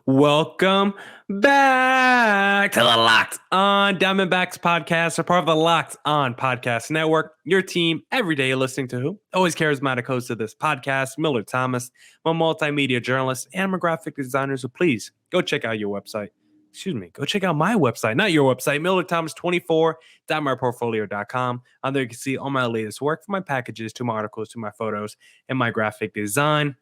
Welcome back to the Locked On Diamondbacks podcast, a part of the Locked On Podcast Network. Your team every day listening to who? Always charismatic host of this podcast, Millard Thomas. I'm a multimedia journalist and I'm a graphic designer, so please go check out your website. Go check out my website, not your website, MillardThomas24.myportfolio.com. On there you can see all my latest work, from my packages to my articles to my photos and my graphic design.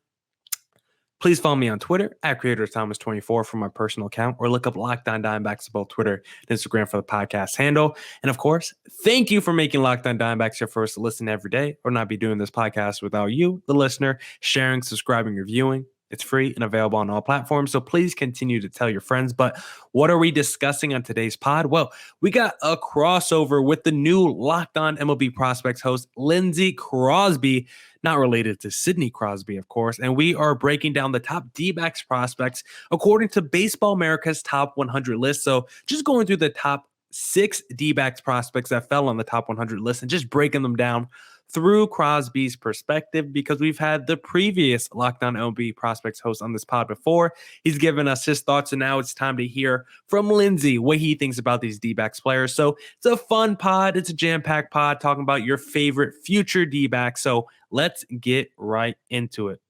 Please follow me on Twitter at CreatorThomas24 for my personal account, or look up Locked On Diamondbacks on both Twitter and Instagram for the podcast handle. And of course, thank you for making Locked On Diamondbacks your first listen every day, or not be doing this podcast without you, the listener, sharing, subscribing, reviewing. It's free and available on all platforms, so please continue to tell your friends. But what are we discussing on today's pod? Well, we got a crossover with the new Locked On MLB Prospects host, Lindsay Crosby, not related to Sidney Crosby, of course, and we are breaking down the top D-backs prospects according to Baseball America's top 100 list. So just going through the top 6 D-backs prospects that fell on the top 100 list and just breaking them down through Crosby's perspective, because we've had the previous Locked On MLB Prospects host on this pod before. He's given us his thoughts, and now it's time to hear from Lindsay what he thinks about these D-backs players. So it's a fun pod. It's a jam-packed pod talking about your favorite future D-backs. So let's get right into it.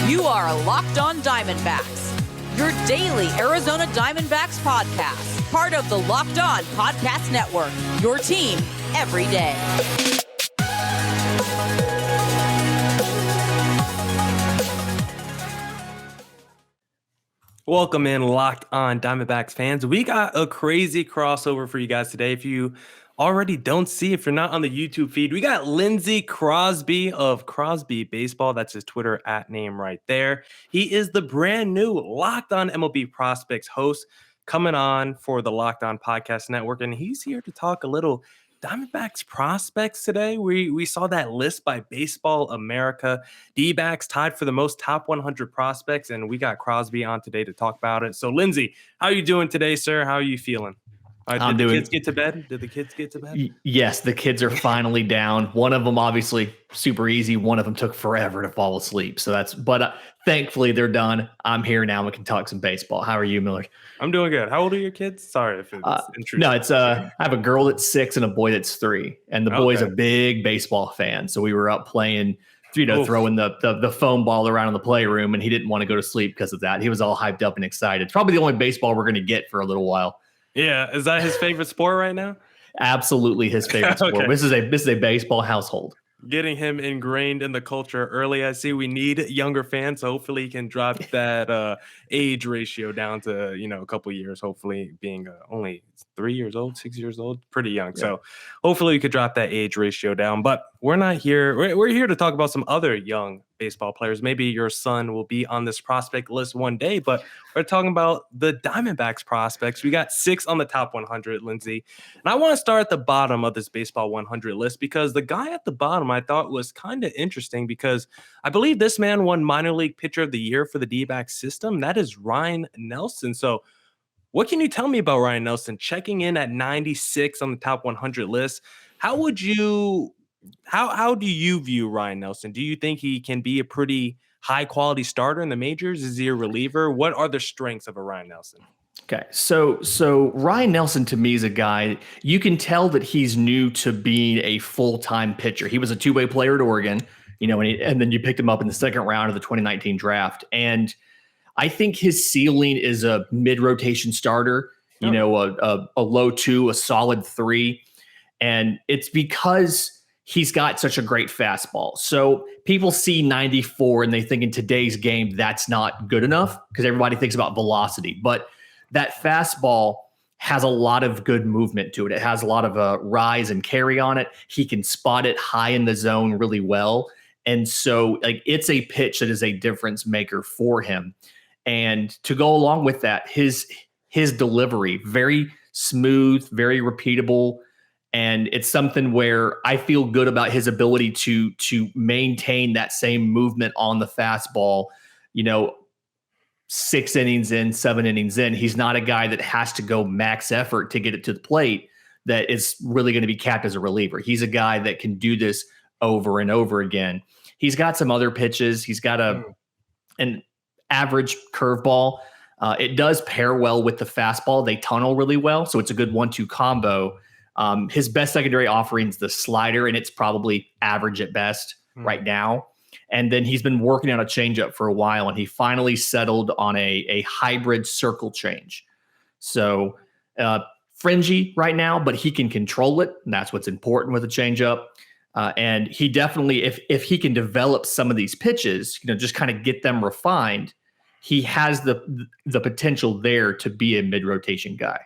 You are Locked On Diamondbacks, your daily Arizona Diamondbacks podcast, part of the Locked On Podcast Network, your team every day. Welcome in, Locked On Diamondbacks fans. We got a crazy crossover for you guys today. If you already don't see, if you're not on the YouTube feed, we got Lindsay Crosby of Crosby Baseball. That's his Twitter @name right there. He is the brand new Locked On MLB Prospects host coming on for the Locked On Podcast Network, and he's here to talk a little Diamondbacks prospects today. We saw that list by Baseball America. D-backs tied for the most top 100 prospects, and we got Crosby on today to talk about it. So, Lindsay, how are you doing today, sir? How are you feeling? Did the kids get to bed? Yes, the kids are finally down. One of them obviously super easy. One of them took forever to fall asleep. So but thankfully they're done. I'm here now. We can talk some baseball. How are you, Millard? I'm doing good. How old are your kids? Sorry if it's intrusive. No, it's I have a girl that's 6 and a boy that's 3, and the boy's a big baseball fan. So we were up playing, throwing the foam ball around in the playroom, and he didn't want to go to sleep because of that. He was all hyped up and excited. It's probably the only baseball we're going to get for a little while. Yeah, is that his favorite sport right now? Absolutely his favorite sport. Okay. This is a baseball household. Getting him ingrained in the culture early. I see we need younger fans, so hopefully he can drop that age ratio down to a couple years. Hopefully, being only 3 years old, 6 years old, pretty young. Yeah. So hopefully we could drop that age ratio down. But we're not here. We're here to talk about some other young baseball players. Maybe your son will be on this prospect list one day, but we're talking about the Diamondbacks prospects. We got 6 on the top 100, Lindsay. And I want to start at the bottom of this baseball 100 list, because the guy at the bottom I thought was kind of interesting, because I believe this man won minor league pitcher of the year for the D-backs system. That is Ryan Nelson. So what can you tell me about Ryan Nelson checking in at 96 on the top 100 list? How do you view Ryan Nelson? Do you think he can be a pretty high quality starter in the majors? Is he a reliever? What are the strengths of a Ryan Nelson? Okay, so Ryan Nelson to me is a guy, you can tell that he's new to being a full-time pitcher. He was a two-way player at Oregon, and then you picked him up in the second round of the 2019 draft. And I think his ceiling is a mid-rotation starter, a low 2, a solid 3. And it's because he's got such a great fastball. So people see 94 and they think in today's game that's not good enough, because everybody thinks about velocity. But that fastball has a lot of good movement to it. It has a lot of rise and carry on it. He can spot it high in the zone really well. And so it's a pitch that is a difference maker for him. And to go along with that, his delivery, very smooth, very repeatable. And it's something where I feel good about his ability to maintain that same movement on the fastball, 6 innings in, 7 innings in. He's not a guy that has to go max effort to get it to the plate that is really going to be capped as a reliever. He's a guy that can do this over and over again. He's got some other pitches. He's got an average curveball. It does pair well with the fastball. They tunnel really well, so it's a good 1-2 combo. His best secondary offering is the slider, and it's probably average at best right now. And then he's been working on a changeup for a while, and he finally settled on a hybrid circle change. So fringy right now, but he can control it, and that's what's important with a changeup. And he definitely, if he can develop some of these pitches, just kind of get them refined, he has the potential there to be a mid-rotation guy.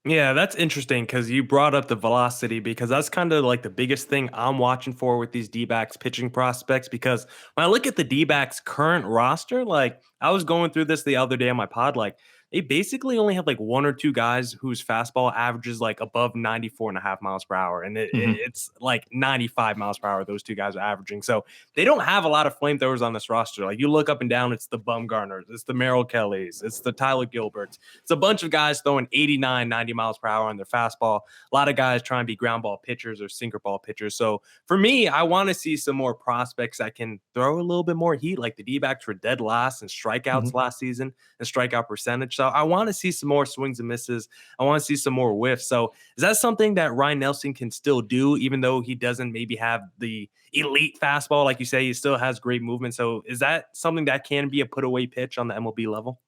Yeah, that's interesting because you brought up the velocity, because that's kind of like the biggest thing I'm watching for with these D-backs pitching prospects. Because when I look at the D-backs current roster, like I was going through this the other day on my pod, like they basically only have like 1 or 2 guys whose fastball averages like above 94.5 miles per hour. And it's like 95 miles per hour those 2 guys are averaging. So they don't have a lot of flamethrowers on this roster. Like you look up and down, it's the Bumgarners, it's the Merrill Kellys, it's the Tyler Gilberts. It's a bunch of guys throwing 89, 90 miles per hour on their fastball. A lot of guys trying to be ground ball pitchers or sinker ball pitchers. So for me, I want to see some more prospects that can throw a little bit more heat. Like the D-backs were dead last in strikeouts last season and strikeout percentage. So I want to see some more swings and misses. I want to see some more whiffs. So is that something that Ryan Nelson can still do, even though he doesn't maybe have the elite fastball? Like you say, he still has great movement. So is that something that can be a put away pitch on the MLB level?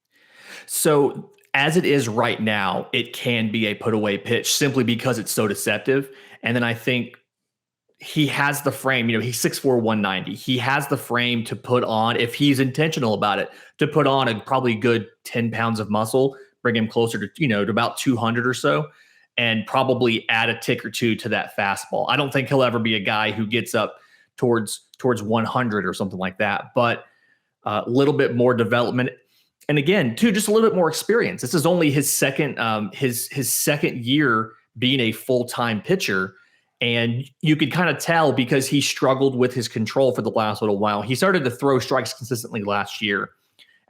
So as it is right now, it can be a put away pitch simply because it's so deceptive. And then I think he has the frame, he's 6'4", 190. He has the frame to put on, if he's intentional about it, to put on a probably good 10 pounds of muscle, bring him closer to, to about 200 or so, and probably add a tick or two to that fastball. I don't think he'll ever be a guy who gets up towards 100 or something like that, but a little bit more development. And again, too, just a little bit more experience. This is only his second second year being a full-time pitcher. And you could kind of tell because he struggled with his control for the last little while. He started to throw strikes consistently last year.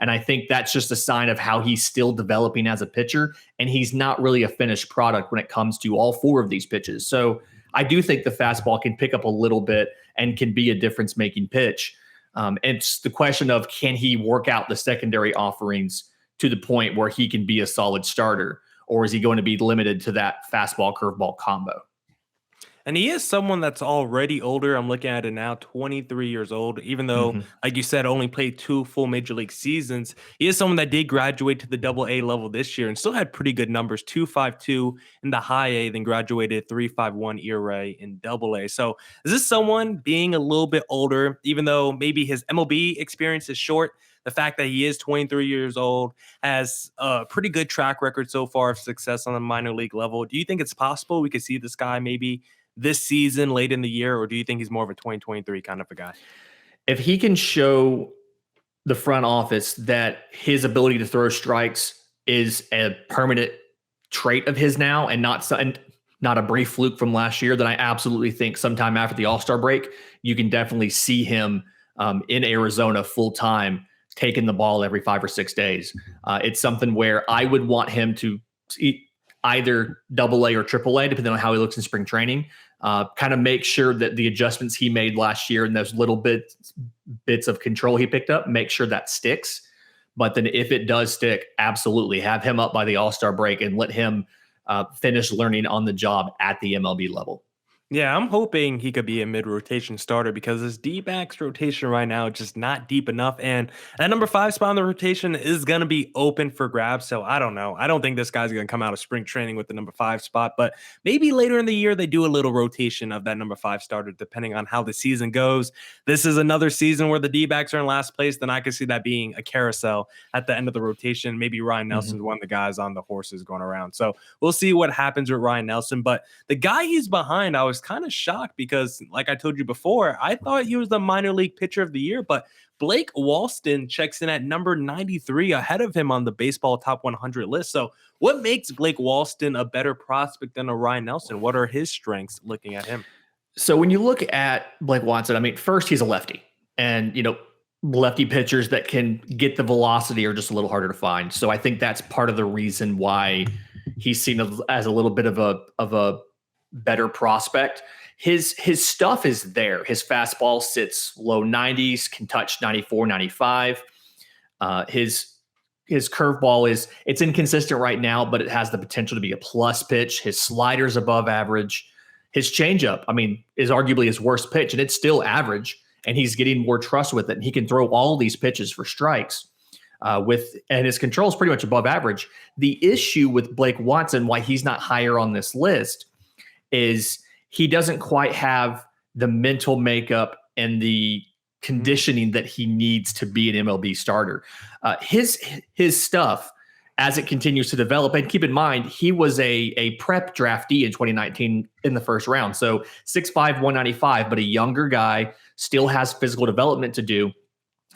And I think that's just a sign of how he's still developing as a pitcher. And he's not really a finished product when it comes to all 4 of these pitches. So I do think the fastball can pick up a little bit and can be a difference-making pitch. It's the question of, can he work out the secondary offerings to the point where he can be a solid starter? Or is he going to be limited to that fastball-curveball combo? And he is someone that's already older. I'm looking at it now, 23 years old, even though, like you said, only played 2 full major league seasons. He is someone that did graduate to the AA level this year and still had pretty good numbers, 2.52 in the high A, then graduated 3.51 ERA in AA. So is this someone being a little bit older, even though maybe his MLB experience is short? The fact that he is 23 years old, has a pretty good track record so far of success on the minor league level. Do you think it's possible we could see this guy maybe this season, late in the year, or do you think he's more of a 2023 kind of a guy? If he can show the front office that his ability to throw strikes is a permanent trait of his now and not a brief fluke from last year, then I absolutely think sometime after the All-Star break, you can definitely see him in Arizona full-time, taking the ball every 5 or 6 days. It's something where I would want him to either AA or AAA, depending on how he looks in spring training. Kind of make sure that the adjustments he made last year and those little bits of control he picked up, make sure that sticks. But then if it does stick, absolutely have him up by the All-Star break and let him finish learning on the job at the MLB level. Yeah, I'm hoping he could be a mid-rotation starter because his D-backs rotation right now is just not deep enough. And that number 5 spot in the rotation is going to be open for grabs. So I don't know. I don't think this guy's going to come out of spring training with the number 5 spot, but maybe later in the year, they do a little rotation of that number 5 starter, depending on how the season goes. This is another season where the D-backs are in last place. Then I could see that being a carousel at the end of the rotation. Maybe Ryan Nelson's one of the guys on the horses going around. So we'll see what happens with Ryan Nelson. But the guy he's behind, I was kind of shocked because, like I told you before, I thought he was the minor league pitcher of the year, but Blake Walston checks in at number 93 ahead of him on the baseball top 100 list. So what makes Blake Walston a better prospect than a Ryan Nelson? What are his strengths looking at him? So when you look at Blake Walston, I mean, first, he's a lefty, and, lefty pitchers that can get the velocity are just a little harder to find. So I think that's part of the reason why he's seen as a little bit of a better prospect. his stuff is there. His fastball sits low 90s, can touch 94, 95. His curveball it's inconsistent right now, but it has the potential to be a plus pitch. His slider's above average. His changeup, is arguably his worst pitch, and it's still average. And he's getting more trust with it. And he can throw all these pitches for strikes. And his control is pretty much above average. The issue with Blake Watson, why he's not higher on this list, is he doesn't quite have the mental makeup and the conditioning that he needs to be an MLB starter. His stuff, as it continues to develop, and keep in mind, he was a prep draftee in 2019 in the first round. So 6'5", 195, but a younger guy, still has physical development to do,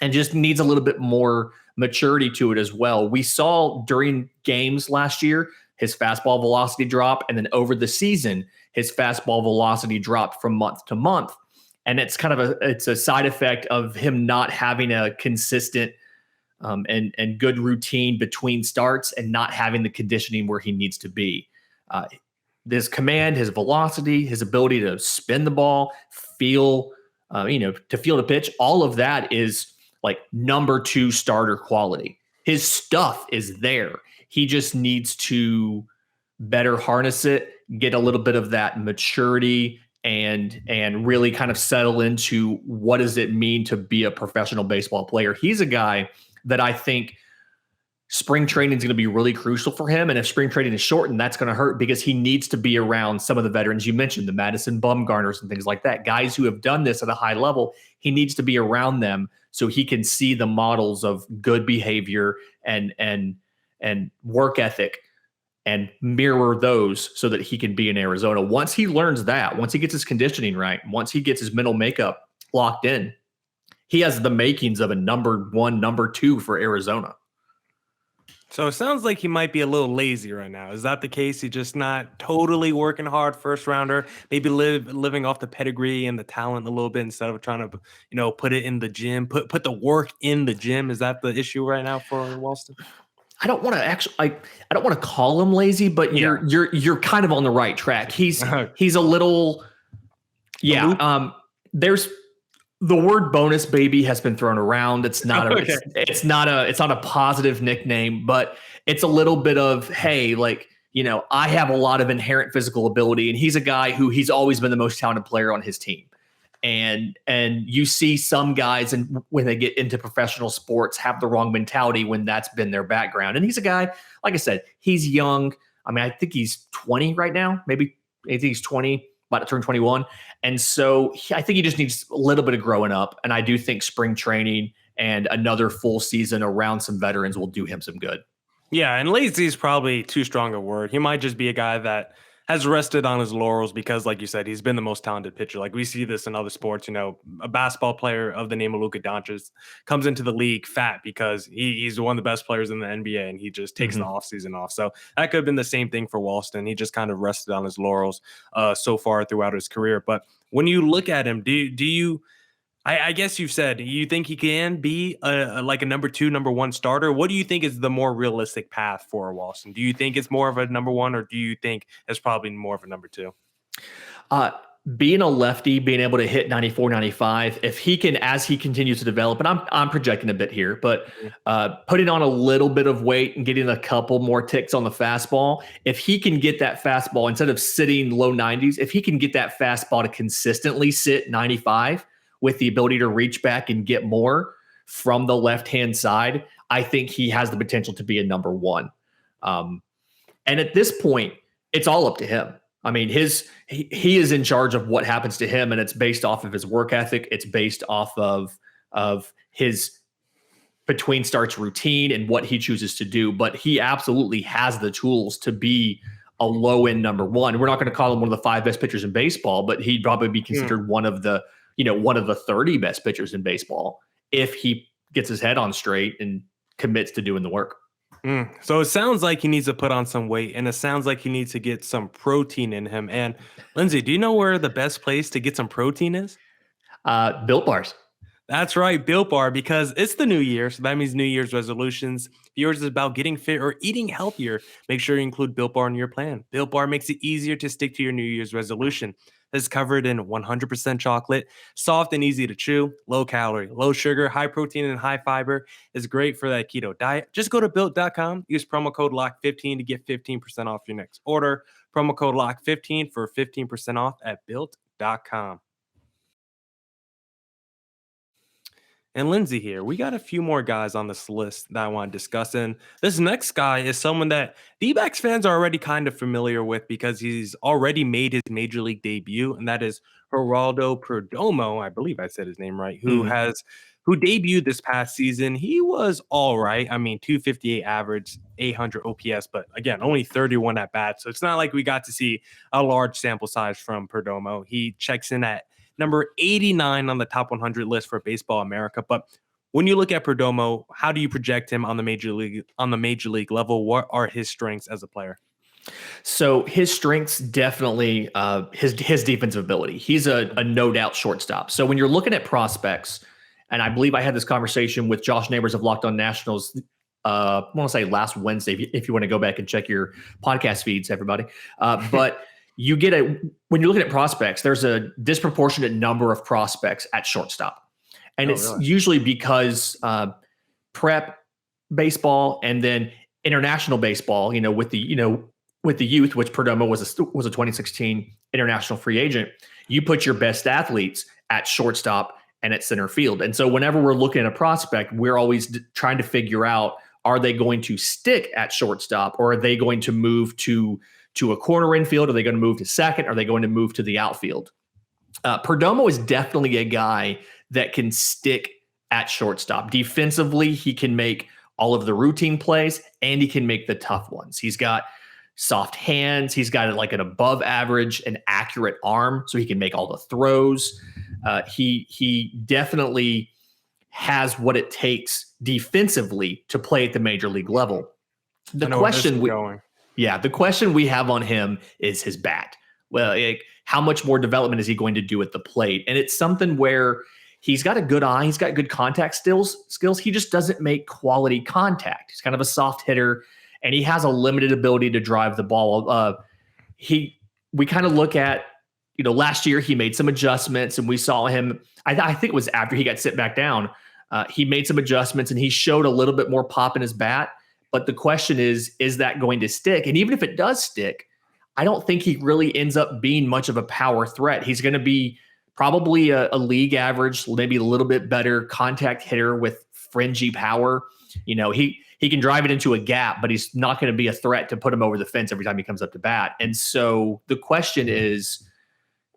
and just needs a little bit more maturity to it as well. We saw during games last year, his fastball velocity drop, and then over the season, his fastball velocity dropped from month to month. And it's kind of it's a side effect of him not having a consistent and good routine between starts and not having the conditioning where he needs to be. His command, his velocity, his ability to spin the ball, to feel the pitch, all of that is like number 2 starter quality. His stuff is there. He just needs to better harness it, get a little bit of that maturity, and really kind of settle into what does it mean to be a professional baseball player. He's a guy that I think spring training is going to be really crucial for him. And if spring training is shortened, that's going to hurt because he needs to be around some of the veterans you mentioned, the Madison Bumgarners and things like that, guys who have done this at a high level. He needs to be around them so he can see the models of good behavior and work ethic and mirror those so that he can be in Arizona. Once he learns that, once he gets his conditioning right, once he gets his mental makeup locked in, he has the makings of a number 1, number 2 for Arizona. So it sounds like he might be a little lazy right now. Is that the case? He's just not totally working hard, first rounder, maybe living off the pedigree and the talent a little bit instead of trying to, put it in the gym, put the work in the gym. Is that the issue right now for Walston? I don't want to call him lazy, but you're kind of on the right track. He's a little, there's the word bonus baby has been thrown around. It's not it's not a positive nickname, but it's a little bit of, hey, I have a lot of inherent physical ability, and he's a guy who he's always been the most talented player on his team. And you see some guys, and when they get into professional sports, have the wrong mentality when that's been their background. And he's a guy, like I said, he's young. I think he's 20 right now. Maybe I think he's 20, about to turn 21. And so I think he just needs a little bit of growing up. And I do think spring training and another full season around some veterans will do him some good. Yeah, and lazy is probably too strong a word. He might just be a guy that has rested on his laurels because, like you said, he's been the most talented pitcher. Like we see this in other sports, a basketball player of the name of Luka Doncic comes into the league fat because he's one of the best players in the NBA, and he just takes the offseason off. So that could have been the same thing for Walston. He just kind of rested on his laurels so far throughout his career. But when you look at him, do you I guess you've said you think he can be a number 2, number 1 starter. What do you think is the more realistic path for Walston? Do you think it's more of a number 1, or do you think it's probably more of a number 2? Being a lefty, being able to hit 94, 95, if he can, as he continues to develop, and I'm projecting a bit here, but putting on a little bit of weight and getting a couple more ticks on the fastball, if he can get that fastball, instead of sitting low 90s, if he can get that fastball to consistently sit 95, with the ability to reach back and get more from the left-hand side, I think he has the potential to be a number 1. And at this point, it's all up to him. He is in charge of what happens to him, and it's based off of his work ethic. It's based off of his between starts routine and what he chooses to do. But he absolutely has the tools to be a low-end number 1. We're not going to call him one of the 5 best pitchers in baseball, but he'd probably be considered one of the 30 best pitchers in baseball if he gets his head on straight and commits to doing the work. So it sounds like he needs to put on some weight, and it sounds like he needs to get some protein in him. And Lindsay, do you know where the best place to get some protein is? Built Bars. That's right, Built Bar, because it's the new year. So that means New Year's resolutions. If yours is about getting fit or eating healthier, make sure you include Built Bar in your plan. Built Bar makes it easier to stick to your New Year's resolution. is covered in 100% chocolate, soft and easy to chew, low calorie, low sugar, high protein, and high fiber. Is great for that keto diet. Just go to built.com, use promo code LOCK15 to get 15% off your next order. Promo code LOCK15 for 15% off at built.com. And Lindsay here, we got a few more guys on this list that I want to discuss. And this next guy is someone that D-backs fans are already kind of familiar with because he's already made his major league debut, and that is Geraldo Perdomo. I believe I said his name right, who debuted this past season. He was all right. I mean, 258 average, 800 OPS, but again, only 31 at bat. So it's not like we got to see a large sample size from Perdomo. He checks in at number 89 on the top 100 list for Baseball America. But when you look at Perdomo, how do you project him on the major league level? What are his strengths as a player? So his strengths definitely his defensive ability. He's a no doubt shortstop. So when you're looking at prospects, and I believe I had this conversation with Josh Neighbors of Locked On Nationals, I want to say last Wednesday, if you want to go back and check your podcast feeds, everybody. But when you're looking at prospects, there's a disproportionate number of prospects at shortstop. And usually because prep baseball and then international baseball, with the youth, which Perdomo was a 2016 international free agent, you put your best athletes at shortstop and at center field. And so whenever we're looking at a prospect, we're always trying to figure out, are they going to stick at shortstop, or are they going to move to a corner infield? Are they going to move to second? Are they going to move to the outfield? Perdomo is definitely a guy that can stick at shortstop. Defensively, he can make all of the routine plays and he can make the tough ones. He's got soft hands. He's got like an above average and accurate arm, so he can make all the throws. He definitely has what it takes defensively to play at the major league level. The question we have on him is his bat. Well, how much more development is he going to do at the plate? And it's something where he's got a good eye. He's got good contact skills. He just doesn't make quality contact. He's kind of a soft hitter, and he has a limited ability to drive the ball. We kind of look at, last year he made some adjustments, and we saw him, I think it was after he got sit back down, he made some adjustments, and he showed a little bit more pop in his bat. But the question is that going to stick? And even if it does stick, I don't think he really ends up being much of a power threat. He's going to be probably a league average, maybe a little bit better contact hitter with fringy power. He can drive it into a gap, but he's not going to be a threat to put him over the fence every time he comes up to bat. And so the question is,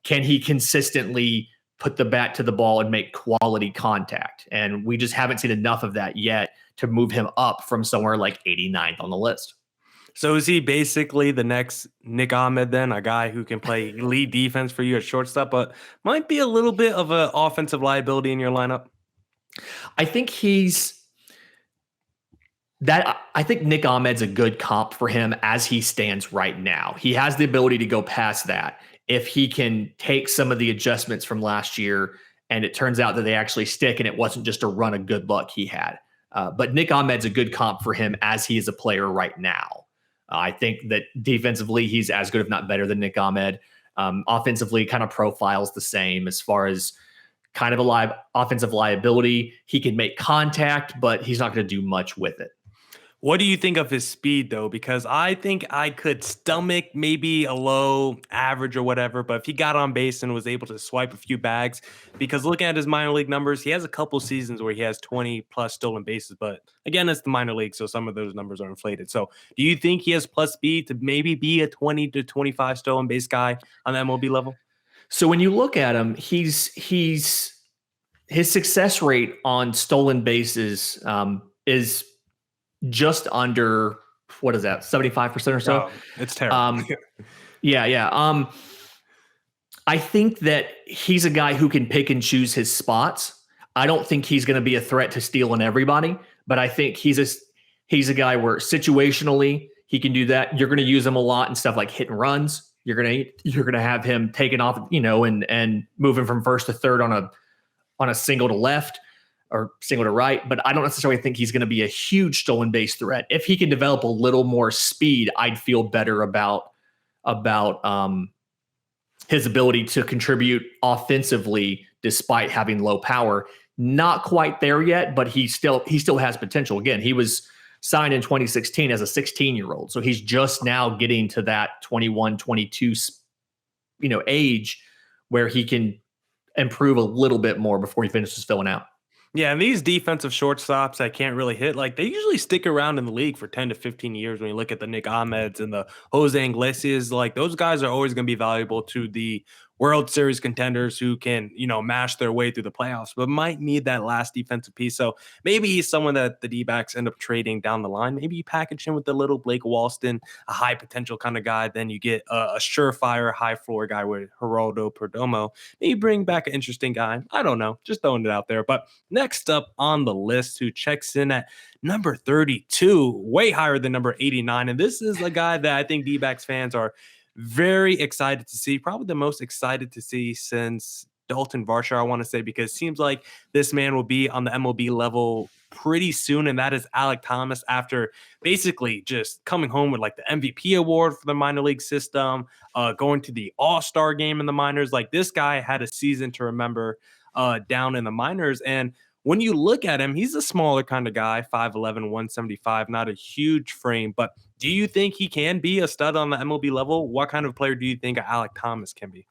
can he consistently put the bat to the ball and make quality contact? And we just haven't seen enough of that yet to move him up from somewhere like 89th on the list. So is he basically the next Nick Ahmed then, a guy who can play lead defense for you at shortstop, but might be a little bit of an offensive liability in your lineup? I think I think Nick Ahmed's a good comp for him as he stands right now. He has the ability to go past that if he can take some of the adjustments from last year and it turns out that they actually stick and it wasn't just a run of good luck he had. But Nick Ahmed's a good comp for him as he is a player right now. I think that defensively, he's as good, if not better, than Nick Ahmed. Offensively, kind of profiles the same as far as kind of a offensive liability. He can make contact, but he's not going to do much with it. What do you think of his speed, though? Because I think I could stomach maybe a low average or whatever, but if he got on base and was able to swipe a few bags, because looking at his minor league numbers, he has a couple seasons where he has 20 plus stolen bases, but again, it's the minor league, so some of those numbers are inflated. So do you think he has plus speed to maybe be a 20 to 25 stolen base guy on the MLB level? So when you look at him, his success rate on stolen bases is just under, what is that, 75% or so? Oh, it's terrible. Yeah. I think that he's a guy who can pick and choose his spots. I don't think he's going to be a threat to stealing everybody, but I think he's a guy where situationally he can do that. You're going to use him a lot in stuff like hit and runs. You're going to have him taking off, and moving from first to third on a single to left or single to right, but I don't necessarily think he's going to be a huge stolen base threat. If he can develop a little more speed, I'd feel better about his ability to contribute offensively despite having low power. Not quite there yet, but he still has potential. Again, he was signed in 2016 as a 16-year-old. So he's just now getting to that 21, 22, age where he can improve a little bit more before he finishes filling out. Yeah, and these defensive shortstops that can't really hit, like, they usually stick around in the league for 10 to 15 years. When you look at the Nick Ahmeds and the Jose Iglesias, like, those guys are always going to be valuable to the World Series contenders who can, mash their way through the playoffs, but might need that last defensive piece. So maybe he's someone that the D-backs end up trading down the line. Maybe you package him with the little Blake Walston, a high potential kind of guy. Then you get a surefire, high floor guy with Geraldo Perdomo. Maybe bring back an interesting guy. I don't know. Just throwing it out there. But next up on the list, who checks in at number 32, way higher than number 89. And this is a guy that I think D-backs fans are very excited to see, probably the most excited to see since Dalton Varsho, I want to say, because it seems like this man will be on the MLB level pretty soon, and that is Alec Thomas, after basically just coming home with like the MVP award for the minor league system, going to the All-Star game in the minors. Like, this guy had a season to remember down in the minors, and when you look at him, he's a smaller kind of guy, 5'11", 175, not a huge frame. But do you think he can be a stud on the MLB level? What kind of player do you think Alec Thomas can be?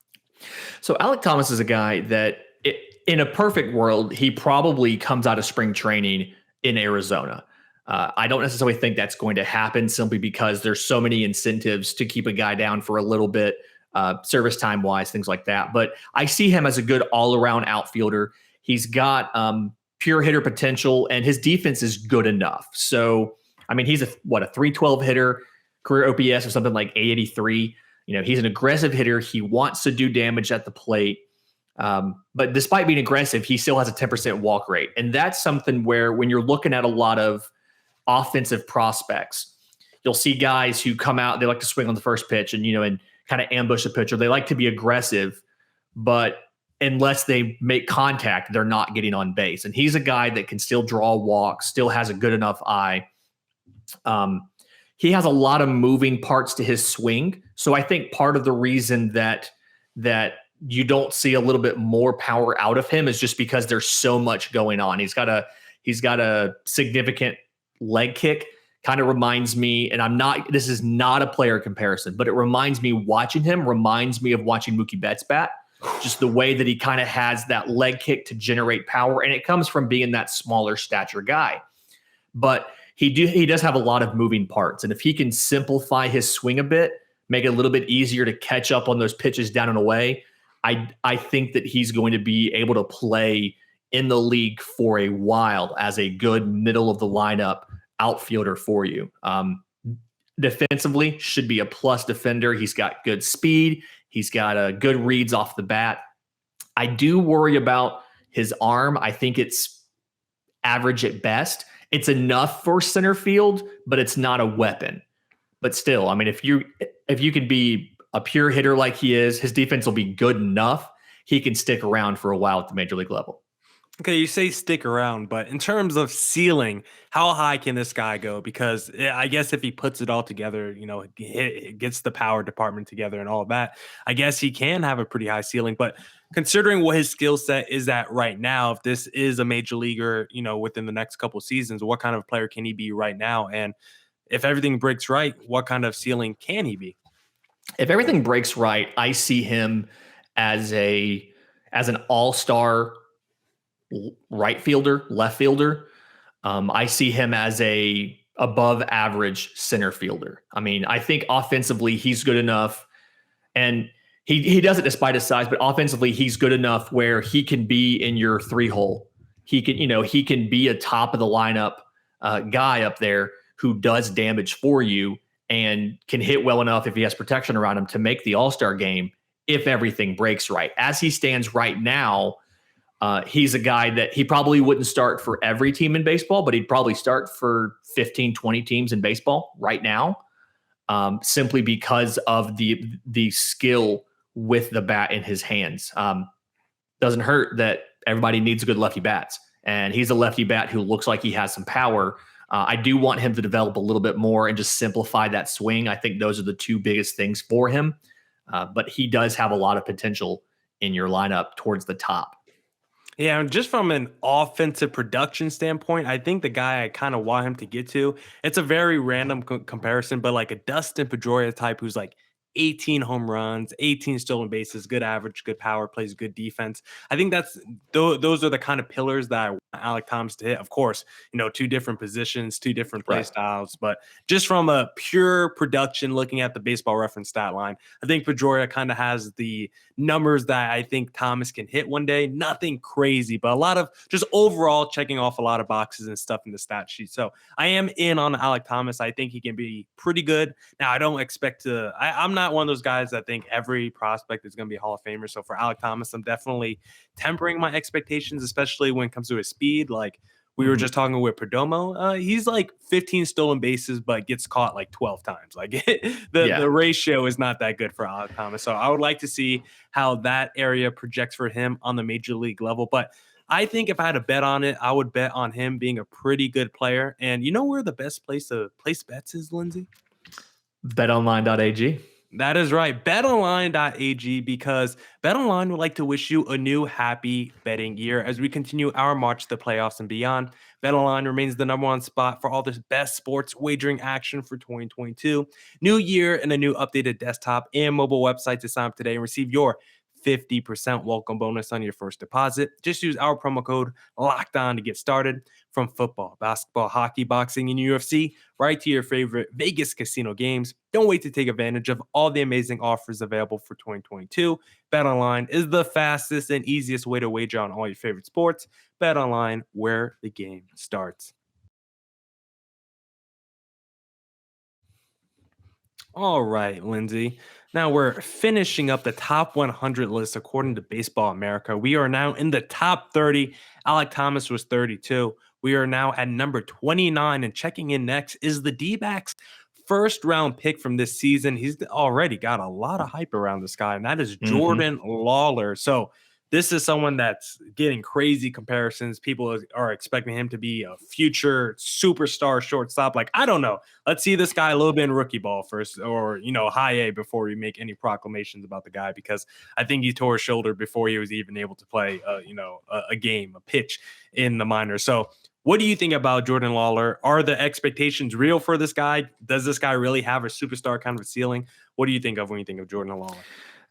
So Alec Thomas is a guy that, in a perfect world, he probably comes out of spring training in Arizona. I don't necessarily think that's going to happen simply because there's so many incentives to keep a guy down for a little bit, service time wise, things like that. But I see him as a good all-around outfielder. He's got pure hitter potential, and his defense is good enough. So, I mean, he's a 312 hitter, career OPS or something like 883. He's an aggressive hitter. He wants to do damage at the plate. But despite being aggressive, he still has a 10% walk rate. And that's something where, when you're looking at a lot of offensive prospects, you'll see guys who come out, they like to swing on the first pitch and kind of ambush the pitcher. They like to be aggressive, but unless they make contact, they're not getting on base. And he's a guy that can still draw walks, still has a good enough eye. He has a lot of moving parts to his swing. So I think part of the reason that you don't see a little bit more power out of him is just because there's so much going on. He's got a significant leg kick. Kind of reminds me, and this is not a player comparison, but it reminds me, watching him reminds me of watching Mookie Betts bat. Just the way that he kind of has that leg kick to generate power. And it comes from being that smaller stature guy. But he does have a lot of moving parts. And if he can simplify his swing a bit, make it a little bit easier to catch up on those pitches down and away, I think that he's going to be able to play in the league for a while as a good middle of the lineup outfielder for you. Defensively, should be a plus defender. He's got good speed. He's got good reads off the bat. I do worry about his arm. I think it's average at best. It's enough for center field, but it's not a weapon. But still, I mean, if you can be a pure hitter like he is, his defense will be good enough. He can stick around for a while at the major league level. Okay, you say stick around, but in terms of ceiling, how high can this guy go? Because I guess if he puts it all together, gets the power department together and all of that, I guess he can have a pretty high ceiling. But considering what his skill set is at right now, if this is a major leaguer, within the next couple of seasons, what kind of player can he be right now? And if everything breaks right, what kind of ceiling can he be? If everything breaks right, I see him as an all-star right fielder, left fielder. I see him as a above average center fielder. I mean, I think offensively he's good enough, and he does it despite his size, but offensively he's good enough where he can be in your 3-hole. He can be a top of the lineup guy up there who does damage for you and can hit well enough if he has protection around him to make the All-Star game if everything breaks right. As he stands right now, he's a guy that he probably wouldn't start for every team in baseball, but he'd probably start for 15, 20 teams in baseball right now, simply because of the skill with the bat in his hands. Doesn't hurt that everybody needs good lefty bats, and he's a lefty bat who looks like he has some power. I do want him to develop a little bit more and just simplify that swing. I think those are the two biggest things for him. but he does have a lot of potential in your lineup towards the top. Yeah, and just from an offensive production standpoint, I think the guy I kind of want him to get to, it's a very random comparison, but like a Dustin Pedroia type who's like 18 home runs, 18 stolen bases, good average, good power, plays good defense. I think those are the kind of pillars that I want Alec Thomas to hit. Of course, two different positions, two different play styles, but just from a pure production, looking at the Baseball Reference stat line, I think Pedroia kind of has the numbers that I think Thomas can hit one day. Nothing crazy, but a lot of just overall checking off a lot of boxes and stuff in the stat sheet. So I am in on Alec Thomas. I think he can be pretty good. Now, I don't expect I'm not one of those guys that think every prospect is going to be a Hall of Famer. So for Alec Thomas, I'm definitely tempering my expectations, especially when it comes to his speed. Like we were just talking with Perdomo, he's like 15 stolen bases, but gets caught like 12 times. Like the ratio is not that good for Alec Thomas. So I would like to see how that area projects for him on the major league level. But I think if I had to bet on it, I would bet on him being a pretty good player. And you know where the best place to place bets is, Lindsay? BetOnline.ag. That is right. BetOnline.ag, because BetOnline would like to wish you a new happy betting year as we continue our march to the playoffs and beyond. BetOnline remains the number one spot for all the best sports wagering action for 2022. New year and a new updated desktop and mobile website to sign up today and receive your 50% welcome bonus on your first deposit. Just use our promo code LOCKEDON to get started. From football, basketball, hockey, boxing, and UFC, right to your favorite Vegas casino games. Don't wait to take advantage of all the amazing offers available for 2022. BetOnline is the fastest and easiest way to wager on all your favorite sports. BetOnline, where the game starts. All right, Lindsay. Now we're finishing up the top 100 list according to Baseball America. We are now in the top 30. Alec Thomas was 32. We are now at number 29, and checking in next is the D-backs first round pick from this season. He's already got a lot of hype around this guy, and that is Jordan Lawler. So this is someone that's getting crazy comparisons. People are expecting him to be a future superstar shortstop. Like, I don't know. Let's see this guy a little bit in rookie ball first, or, high A before we make any proclamations about the guy, because I think he tore his shoulder before he was even able to play, a game, a pitch in the minors. So what do you think about Jordan Lawler? Are the expectations real for this guy? Does this guy really have a superstar kind of a ceiling? What do you think of when you think of Jordan Lawler?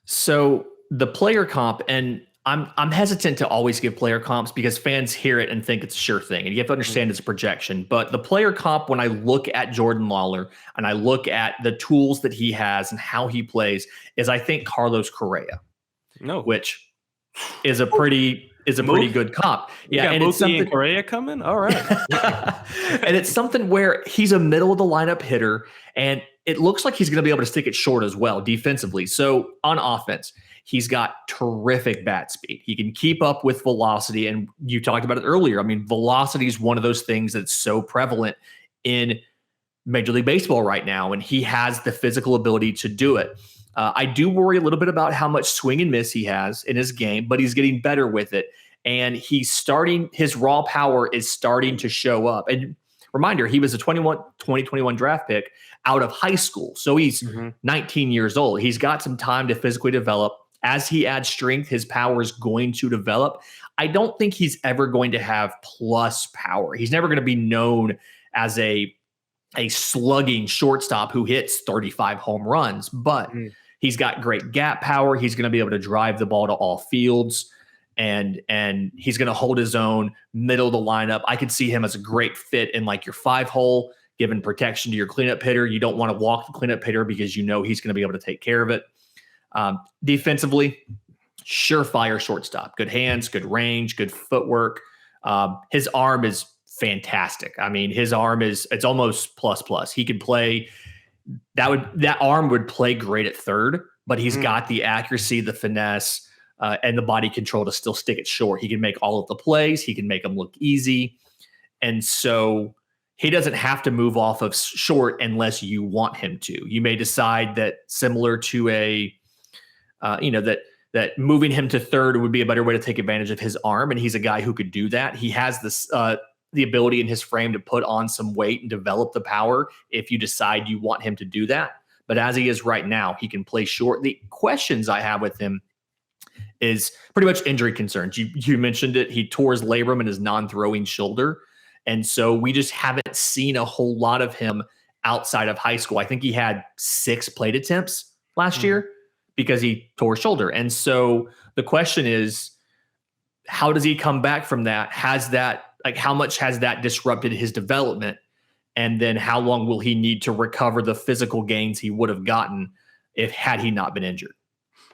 So the player comp, and I'm hesitant to always give player comps because fans hear it and think it's a sure thing. And you have to understand it's a projection. But the player comp, when I look at Jordan Lawler and I look at the tools that he has and how he plays, is I think Carlos Correa, which is a pretty good comp. Yeah, and it's something Correa coming. All right. And it's something where he's a middle of the lineup hitter, and it looks like he's going to be able to stick it short as well defensively. So on offense, he's got terrific bat speed. He can keep up with velocity. And you talked about it earlier. I mean, velocity is one of those things that's so prevalent in Major League Baseball right now. And he has the physical ability to do it. I do worry a little bit about how much swing and miss he has in his game, but he's getting better with it. And his raw power is starting to show up. And reminder, he was a 2021 draft pick out of high school. So he's 19 years old. He's got some time to physically develop. As he adds strength, his power is going to develop. I don't think he's ever going to have plus power. He's never going to be known as a slugging shortstop who hits 35 home runs, but he's got great gap power. He's going to be able to drive the ball to all fields, and he's going to hold his own middle of the lineup. I could see him as a great fit in like your 5-hole, giving protection to your cleanup hitter. You don't want to walk the cleanup hitter because he's going to be able to take care of it. Defensively, surefire shortstop, good hands, good range, good footwork. His arm is fantastic. I mean, his arm it's almost plus. He could play that arm would play great at third, but he's got the accuracy, the finesse, and the body control to still stick it short. He can make all of the plays. He can make them look easy. And so he doesn't have to move off of short unless you want him to. You may decide that similar to that moving him to third would be a better way to take advantage of his arm. And he's a guy who could do that. He has this, the ability in his frame to put on some weight and develop the power if you decide you want him to do that. But as he is right now, he can play short. The questions I have with him is pretty much injury concerns. You mentioned it. He tore his labrum in his non-throwing shoulder. And so we just haven't seen a whole lot of him outside of high school. I think he had 6 plate attempts last year because he tore his shoulder. And so the question is, how does he come back from that? How much has that disrupted his development? And then how long will he need to recover the physical gains he would have gotten had he not been injured?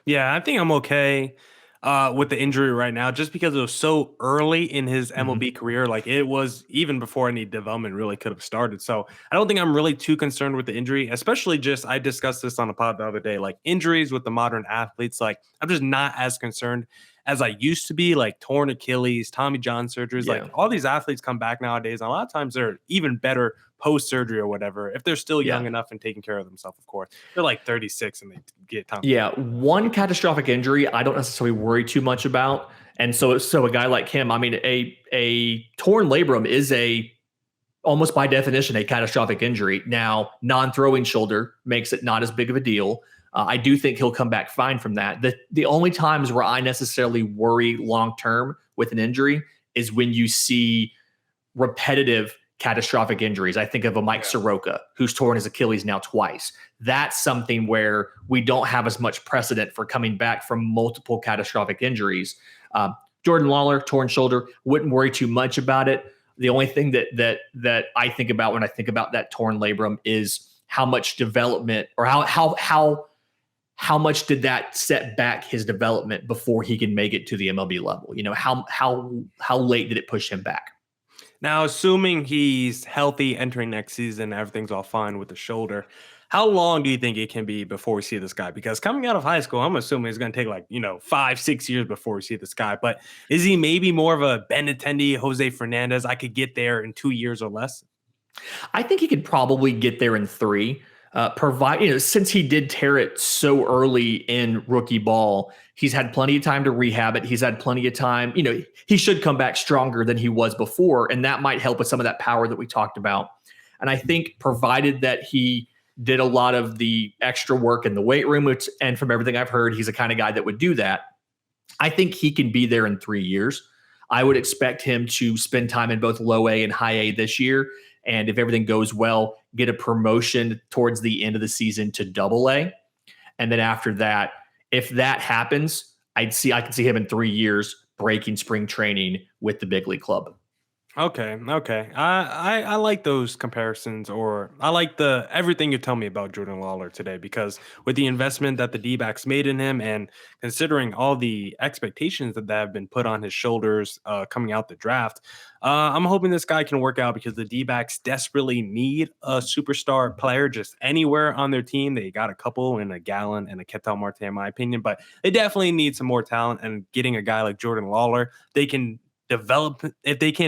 Yeah, I think I'm okay with the injury right now, just because it was so early in his MLB career. Like, it was even before any development really could have started. So I don't think I'm really too concerned with the injury, especially I discussed this on a pod the other day, like injuries with the modern athletes. Like, I'm just not as concerned as I used to be, like torn Achilles, Tommy John surgeries. Yeah. Like, all these athletes come back nowadays, and a lot of times they're even better post-surgery or whatever, if they're still young enough and taking care of themselves, of course. They're like 36 and they get Tommy. Yeah, one catastrophic injury I don't necessarily worry too much about. And so a guy like him, I mean, a torn labrum is almost by definition a catastrophic injury. Now, non-throwing shoulder makes it not as big of a deal. I do think he'll come back fine from that. The only times where I necessarily worry long-term with an injury is when you see repetitive catastrophic injuries. I think of a Mike Soroka, who's torn his Achilles now twice. That's something where we don't have as much precedent for coming back from multiple catastrophic injuries. Jordan Lawler, torn shoulder, wouldn't worry too much about it. The only thing that I think about when I think about that torn labrum is how much development, or how much did that set back his development before he can make it to the MLB level? You know, how late did it push him back? Now, assuming he's healthy entering next season, everything's all fine with the shoulder, how long do you think it can be before we see this guy? Because coming out of high school, I'm assuming it's going to take 5-6 years before we see this guy. But is he maybe more of a Benintendi, Jose Fernandez? I could get there in 2 years or less. I think he could probably get there in 3. Since he did tear it so early in rookie ball, he's had plenty of time to rehab it. He's had plenty of time. He should come back stronger than he was before, and that might help with some of that power that we talked about. And I think provided that he did a lot of the extra work in the weight room, and from everything I've heard, he's the kind of guy that would do that. I think he can be there in 3 years. I would expect him to spend time in both low A and high A this year. And if everything goes well, get a promotion towards the end of the season to Double A. And then after that, if that happens, I can see him in 3 years breaking spring training with the big league club. Okay. I like those comparisons, or I like everything you tell me about Jordan Lawler today, because with the investment that the D-backs made in him, and considering all the expectations that have been put on his shoulders coming out the draft, I'm hoping this guy can work out, because the D-backs desperately need a superstar player just anywhere on their team. They got a couple in a Gallen and a Ketel Marte, in my opinion, but they definitely need some more talent. And getting a guy like Jordan Lawler, if they can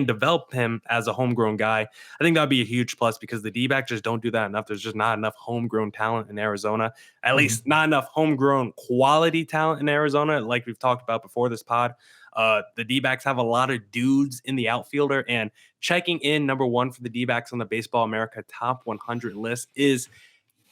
develop him as a homegrown guy, I think that'd be a huge plus, because the D-backs just don't do that enough. There's just not enough homegrown talent in Arizona, at least not enough homegrown quality talent in Arizona. Like we've talked about before this pod, the D-backs have a lot of dudes in the outfielder, and checking in number 1 for the D-backs on the Baseball America top 100 list is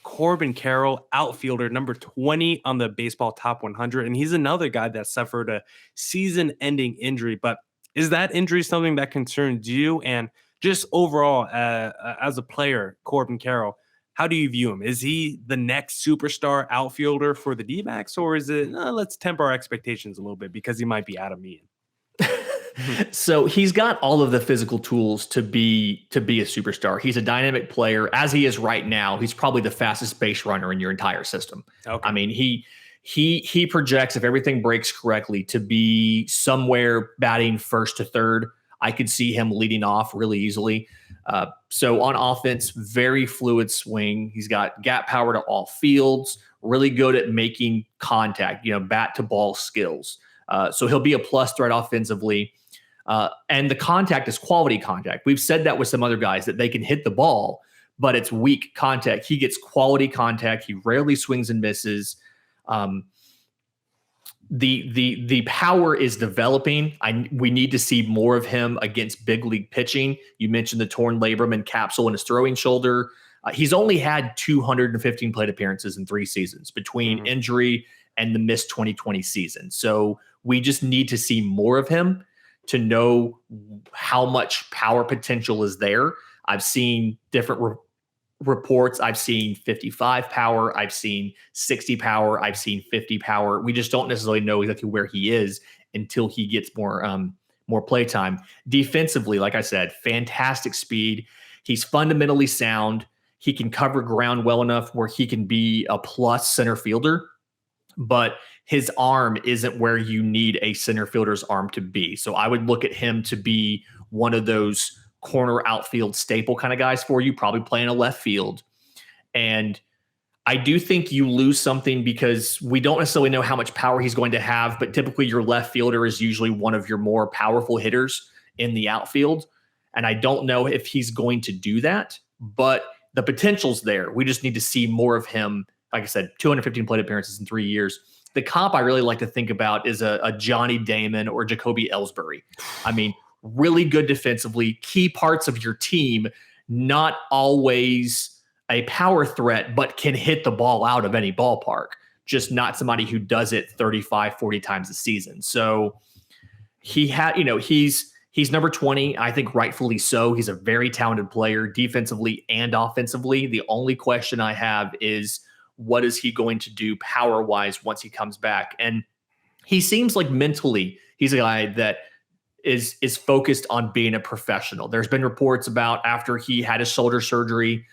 Corbin Carroll, outfielder, number 20 on the Baseball top 100. And he's another guy that suffered a season-ending injury. But is that injury something that concerns you? And just overall, as a player, Corbin Carroll, how do you view him? Is he the next superstar outfielder for the D-backs, or is it, let's temper our expectations a little bit because he might be Adam Eaton? So he's got all of the physical tools to be a superstar. He's a dynamic player. As he is right now, he's probably the fastest base runner in your entire system. Okay. I mean, he projects, if everything breaks correctly, to be somewhere batting first to third. I could see him leading off really easily. So on offense, very fluid swing. He's got gap power to all fields, really good at making contact, bat to ball skills. So he'll be a plus threat offensively. And the contact is quality contact. We've said that with some other guys, that they can hit the ball, but it's weak contact. He gets quality contact. He rarely swings and misses. The power is developing. We need to see more of him against big league pitching. You mentioned the torn labrum and capsule in his throwing shoulder. He's only had 215 plate appearances in 3 seasons between injury and the missed 2020 season. So we just need to see more of him to know how much power potential is there. I've seen different reports. I've seen 55 power. I've seen 60 power. I've seen 50 power. We just don't necessarily know exactly where he is until he gets more play time. Defensively, like I said, fantastic speed. He's fundamentally sound. He can cover ground well enough where he can be a plus center fielder, but his arm isn't where you need a center fielder's arm to be. So I would look at him to be one of those corner outfield staple kind of guys for you, probably playing a left field. And I do think you lose something because we don't necessarily know how much power he's going to have, but typically your left fielder is usually one of your more powerful hitters in the outfield. And I don't know if he's going to do that, but the potential's there. We just need to see more of him. Like I said, 215 plate appearances in 3 years. The comp I really like to think about is a Johnny Damon or Jacoby Ellsbury. I mean, really good defensively, key parts of your team, not always a power threat, but can hit the ball out of any ballpark. Just not somebody who does it 35, 40 times a season. So he's number 20. I think rightfully so. He's a very talented player defensively and offensively. The only question I have is, what is he going to do power-wise once he comes back? And he seems like mentally he's a guy that is focused on being a professional. There's been reports about after he had his shoulder surgery,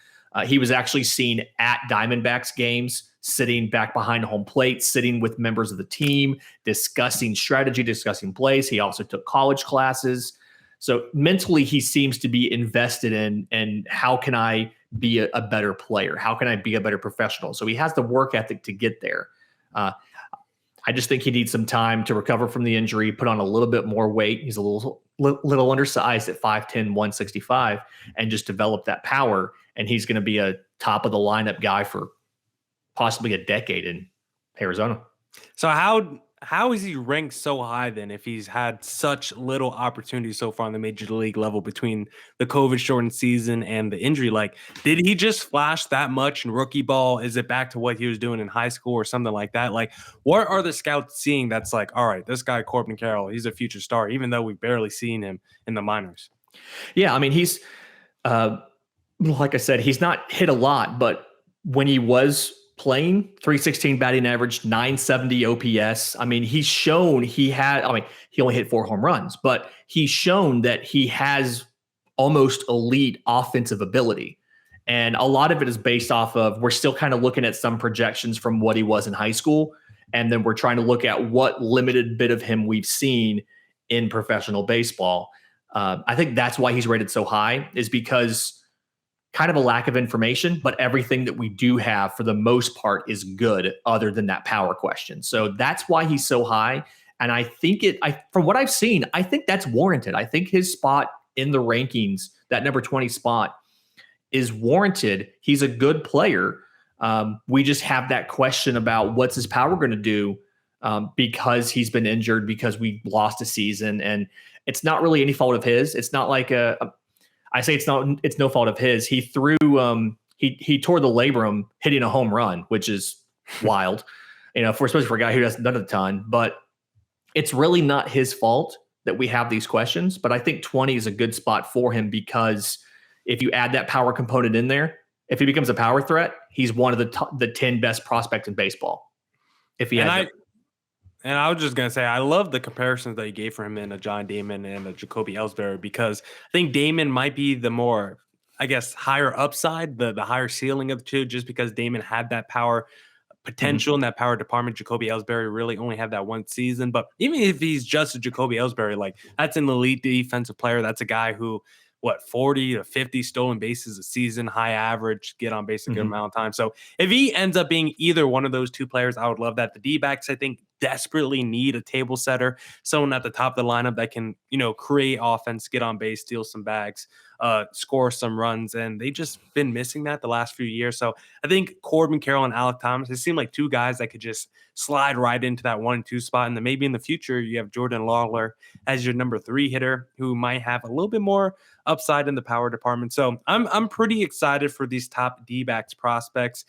he was actually seen at Diamondbacks games, sitting back behind home plate, sitting with members of the team, discussing strategy, discussing plays. He also took college classes. So mentally, he seems to be invested in how can I be a better player? How can I be a better professional? So he has the work ethic to get there. I just think he needs some time to recover from the injury, put on a little bit more weight. He's a little undersized at 5'10", 165, and just develop that power. And he's going to be a top of the lineup guy for possibly a decade in Arizona. So how is he ranked so high then if he's had such little opportunity so far on the major league level between the COVID shortened season and the injury? Like, did he just flash that much in rookie ball? Is it back to what he was doing in high school or something like that? Like, what are the scouts seeing that's like, all right, this guy Corbin Carroll, he's a future star, even though we've barely seen him in the minors? Yeah, I mean, he's like I said, he's not hit a lot, but when he was playing, 316 batting average, 970 OPS. I mean, he's shown he only hit 4 home runs, but he's shown that he has almost elite offensive ability. And a lot of it is based off of, we're still kind of looking at some projections from what he was in high school. And then we're trying to look at what limited bit of him we've seen in professional baseball. I think that's why he's rated so high, is because kind of a lack of information, but everything that we do have for the most part is good other than that power question. So that's why he's so high. And I think from what I've seen, I think that's warranted. I think his spot in the rankings, that number 20 spot, is warranted. He's a good player. We just have that question about what's his power going to do because he's been injured, because we lost a season, and it's not really any fault of his. It's not like it's no fault of his. He threw, he tore the labrum hitting a home run, which is wild, especially for a guy who hasn't done it a ton, but it's really not his fault that we have these questions. But I think 20 is a good spot for him, because if you add that power component in there, if he becomes a power threat, he's one of the 10 best prospects in baseball. If he And I was just going to say, I love the comparisons that you gave for him in a John Damon and a Jacoby Ellsbury, because I think Damon might be the more, I guess, higher upside, the higher ceiling of the two, just because Damon had that power potential in that power department. Jacoby Ellsbury really only had that one season. But even if he's just a Jacoby Ellsbury, like, that's an elite defensive player. That's a guy who, 40 to 50 stolen bases a season, high average, get on base a good amount of time. So if he ends up being either one of those two players, I would love that. The D-backs, I think, desperately need a table setter, someone at the top of the lineup that can, create offense, get on base, steal some bags, score some runs. And they just been missing that the last few years. So I think Corbin Carroll and Alec Thomas, they seem like two guys that could just slide right into that 1-2 spot. And then maybe in the future, you have Jordan Lawler as your number 3 hitter who might have a little bit more upside in the power department. So I'm pretty excited for these top D-backs prospects.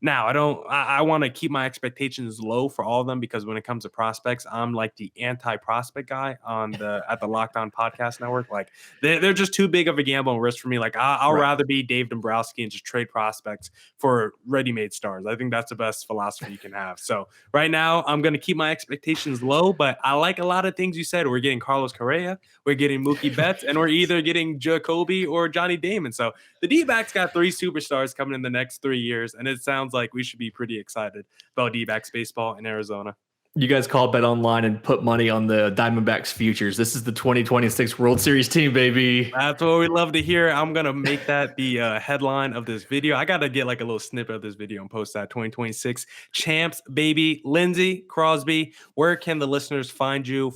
Now, I want to keep my expectations low for all of them because when it comes to prospects, I'm like the anti-prospect guy at the Locked On Podcast Network. Like they're just too big of a gamble and risk for me. Like I'll rather be Dave Dombrowski and just trade prospects for ready-made stars. I think that's the best philosophy you can have. So right now, I'm going to keep my expectations low, but I like a lot of things you said. We're getting Carlos Correa, we're getting Mookie Betts, and we're either getting Jacoby or Johnny Damon. So the D-backs got 3 superstars coming in the next 3 years, and it sounds like we should be pretty excited about D-backs baseball in Arizona. You guys call Bet Online and put money on the Diamondbacks futures. This is the 2026 World Series team, baby. That's what we love to hear. I'm going to make that the headline of this video. I got to get like a little snippet of this video and post that. 2026 champs, baby. Lindsay Crosby, where can the listeners find you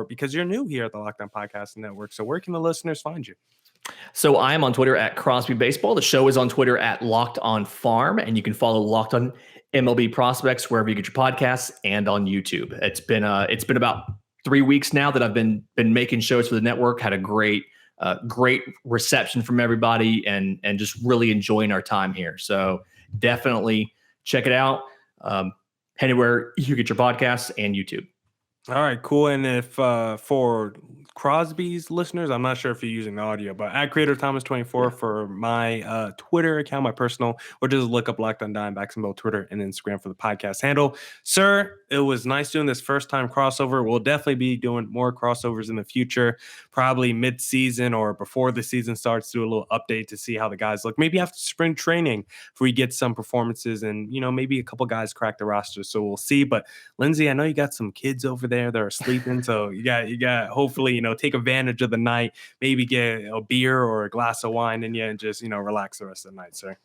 because you're new here at the Locked On Podcast Network. So where can the listeners find you? So I am on Twitter at Crosby Baseball. The show is on Twitter at Locked On Farm, and you can follow Locked On MLB Prospects wherever you get your podcasts and on YouTube. It's been about 3 weeks now that I've been making shows for the network. Had a great reception from everybody, and just really enjoying our time here. So definitely check it out. Anywhere you get your podcasts and YouTube. All right, cool. And if for Crosby's listeners, I'm not sure if you're using audio, but at Creator Thomas 24 for my Twitter account, my personal, or just look up Locked On Diamondbacks on both Twitter and Instagram for the podcast handle. Sir, it was nice doing this first time crossover. We'll definitely be doing more crossovers in the future, probably mid-season or before the season starts, do a little update to see how the guys look. Maybe after spring training, if we get some performances and, maybe a couple guys crack the roster. So we'll see. But Lindsay, I know you got some kids over there that are sleeping. So you got hopefully, take advantage of the night, maybe get a beer or a glass of wine in you and just, relax the rest of the night, sir.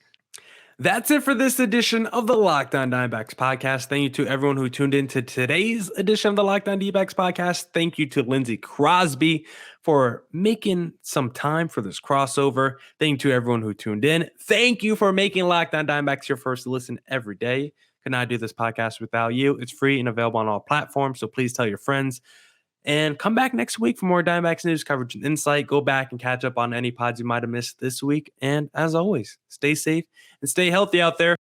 That's it for this edition of the Locked On Diamondbacks podcast. Thank you to everyone who tuned in to today's edition of the Locked On D-backs podcast. Thank you to Lindsay Crosby for making some time for this crossover. Thank you to everyone who tuned in. Thank you for making Locked On Diamondbacks your first listen every day. Could not do this podcast without you. It's free and available on all platforms, so please tell your friends. And come back next week for more Diamondbacks news, coverage, and insight. Go back and catch up on any pods you might have missed this week. And as always, stay safe and stay healthy out there.